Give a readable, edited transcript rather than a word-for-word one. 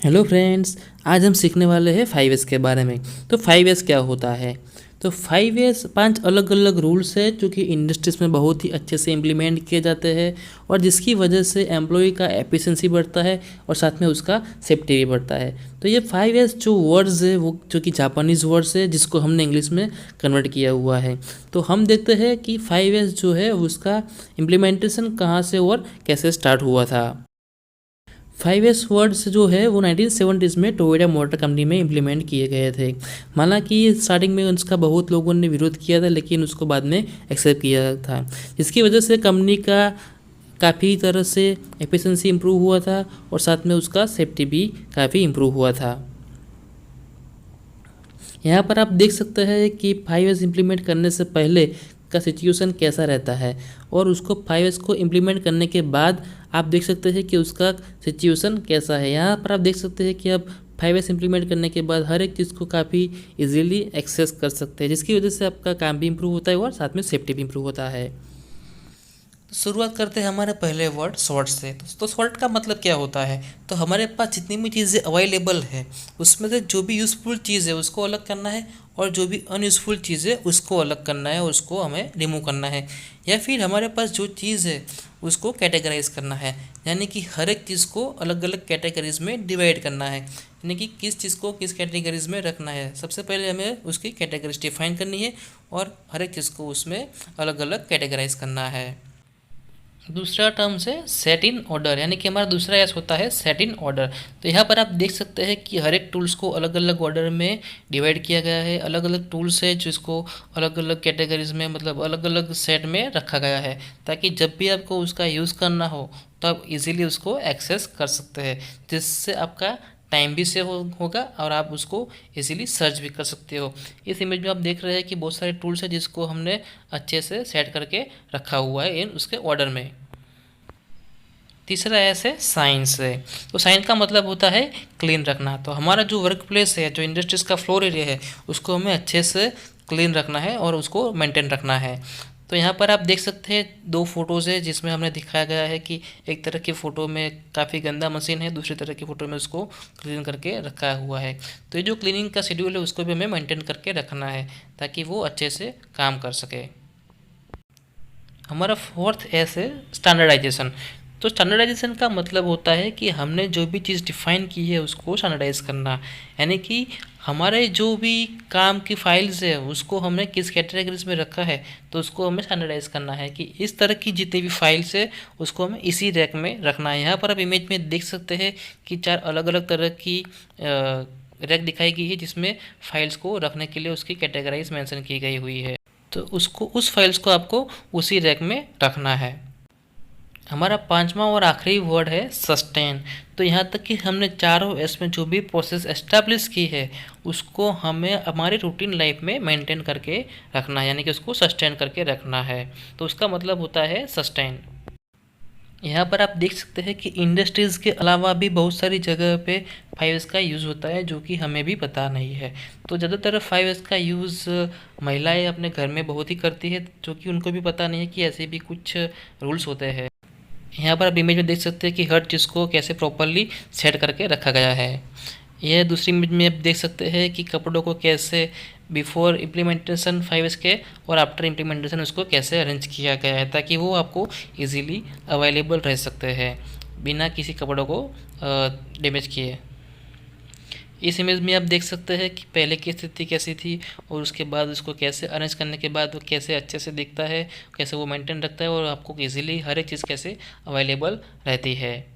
Hello friends, आज हम सीखने वाले हैं 5S के बारे में। तो 5S क्या होता है? तो 5S 5 अलग अलग रूल्स है जो कि इंडस्ट्रीज में बहुत ही अच्छे से इम्प्लीमेंट किए जाते हैं और जिसकी वजह से एम्प्लॉय का एफिशिएंसी बढ़ता है और साथ में उसका सेफ्टी भी बढ़ता है। तो ये 5S जो वर्ड्स है वो जो कि जापानीज़ वर्ड्स है जिसको हमने इंग्लिश में कन्वर्ट किया हुआ है। तो हम देखते हैं कि 5S जो है उसका इम्प्लीमेंटेशन कहाँ से और कैसे स्टार्ट हुआ था। 5S वर्ड्स जो है वो 1970s में टोयोटा मोटर कंपनी में इम्प्लीमेंट किए गए थे। हालांकि स्टार्टिंग में उसका बहुत लोगों ने विरोध किया था लेकिन उसको बाद में एक्सेप्ट किया था, जिसकी वजह से कंपनी का काफ़ी तरह से एफिशिएंसी इम्प्रूव हुआ था और साथ में उसका सेफ्टी भी काफ़ी इम्प्रूव हुआ था। यहाँ पर आप देख सकते हैं कि 5S इम्प्लीमेंट करने से पहले का सिचुएशन कैसा रहता है और उसको 5S को इम्प्लीमेंट करने के बाद आप देख सकते हैं कि उसका सिचुएशन कैसा है। यहाँ पर आप देख सकते हैं कि अब 5S इम्प्लीमेंट करने के बाद हर एक चीज़ को काफ़ी इजीली एक्सेस कर सकते हैं, जिसकी वजह से आपका काम भी इम्प्रूव होता है और साथ में सेफ्टी भी इम्प्रूव होता है। तो शुरुआत करते हैं हमारे पहले वर्ड सॉर्ट से। तो सॉर्ट का मतलब क्या होता है? तो हमारे पास जितनी भी चीज़ें अवेलेबल है उसमें से जो भी यूज़फुल चीज़ है उसको अलग करना है और जो भी अनयूज़फुल चीज़ है उसको अलग करना है और उसको हमें रिमूव करना है, या फिर हमारे पास जो चीज़ है उसको कैटेगराइज करना है, यानी कि हर एक चीज़ को अलग अलग कैटेगरीज में डिवाइड करना है, यानी कि किस चीज़ को किस कैटेगरीज में रखना है। सबसे पहले हमें उसकी कैटेगरीज डिफाइन करनी है और हर एक चीज़ को उसमें अलग अलग कैटेगराइज करना है। दूसरा टर्म से सेट इन ऑर्डर, यानी कि हमारा दूसरा एस होता है सेट इन ऑर्डर। तो यहाँ पर आप देख सकते हैं कि हर एक टूल्स को अलग अलग ऑर्डर में डिवाइड किया गया है। अलग अलग टूल्स है जिसको अलग अलग कैटेगरीज में मतलब अलग अलग सेट में रखा गया है, ताकि जब भी आपको उसका यूज़ करना हो तो आप इजीली उसको एक्सेस कर सकते हैं, जिससे आपका टाइम भी सेव होगा और आप उसको इजीली सर्च भी कर सकते हो। इस इमेज में आप देख रहे हैं कि बहुत सारे टूल्स हैं जिसको हमने अच्छे से सेट करके रखा हुआ है इन उसके ऑर्डर में। तीसरा एस है साइंस है। तो साइंस का मतलब होता है क्लीन रखना। तो हमारा जो वर्क प्लेस है, जो इंडस्ट्रीज़ का फ्लोर एरिया है, उसको हमें अच्छे से क्लीन रखना है और उसको मेंटेन रखना है। तो यहाँ पर आप देख सकते हैं दो फोटोज़ है जिसमें हमने दिखाया गया है कि एक तरह की फ़ोटो में काफ़ी गंदा मशीन है, दूसरी तरह की फ़ोटो में उसको क्लीन करके रखा हुआ है। तो ये जो क्लीनिंग का शेड्यूल है उसको भी हमें मेंटेन करके रखना है ताकि वो अच्छे से काम कर सके। हमारा फोर्थ एस है स्टैंडर्डाइजेशन। तो स्टैंडर्डाइजेशन का मतलब होता है कि हमने जो भी चीज़ डिफ़ाइन की है उसको स्टैंडर्डाइज करना, यानी कि हमारे जो भी काम की फाइल्स है उसको हमने किस कैटेगरीज में रखा है तो उसको हमें स्टैंडर्डाइज करना है कि इस तरह की जितनी भी फाइल्स है उसको हमें इसी रैक में रखना है। यहाँ पर आप इमेज में देख सकते हैं कि 4 अलग अलग तरह की रैक दिखाई गई है जिसमें फाइल्स को रखने के लिए उसकी कैटेगराइज मेंशन की गई हुई है। तो उसको उस फाइल्स को आपको उसी रैक में रखना है। हमारा पांचवा और आखिरी वर्ड है सस्टेन। तो यहाँ तक कि हमने चारों एस में जो भी प्रोसेस एस्टेब्लिश की है उसको हमें हमारी रूटीन लाइफ में मेंटेन करके रखना है, यानी कि उसको सस्टेन करके रखना है। तो उसका मतलब होता है सस्टेन। यहाँ पर आप देख सकते हैं कि इंडस्ट्रीज़ के अलावा भी बहुत सारी जगह पे 5S का यूज़ होता है जो कि हमें भी पता नहीं है। तो ज़्यादातर 5S का यूज़ महिलाएं अपने घर में बहुत ही करती है, जो कि उनको भी पता नहीं है कि ऐसे भी कुछ रूल्स होते हैं। यहाँ पर आप इमेज में देख सकते हैं कि हर चीज़ को कैसे प्रॉपरली सेट करके रखा गया है। यह दूसरी इमेज में आप देख सकते हैं कि कपड़ों को कैसे बिफोर इम्प्लीमेंटेशन 5S के और आफ्टर इम्प्लीमेंटेशन उसको कैसे अरेंज किया गया है ताकि वो आपको इजीली अवेलेबल रह सकते हैं बिना किसी कपड़ों को डैमेज किए। इस इमेज में आप देख सकते हैं कि पहले की स्थिति कैसी थी और उसके बाद उसको कैसे अरेंज करने के बाद वो कैसे अच्छे से दिखता है, कैसे वो मेंटेन रखता है और आपको इजीली हर एक चीज़ कैसे अवेलेबल रहती है।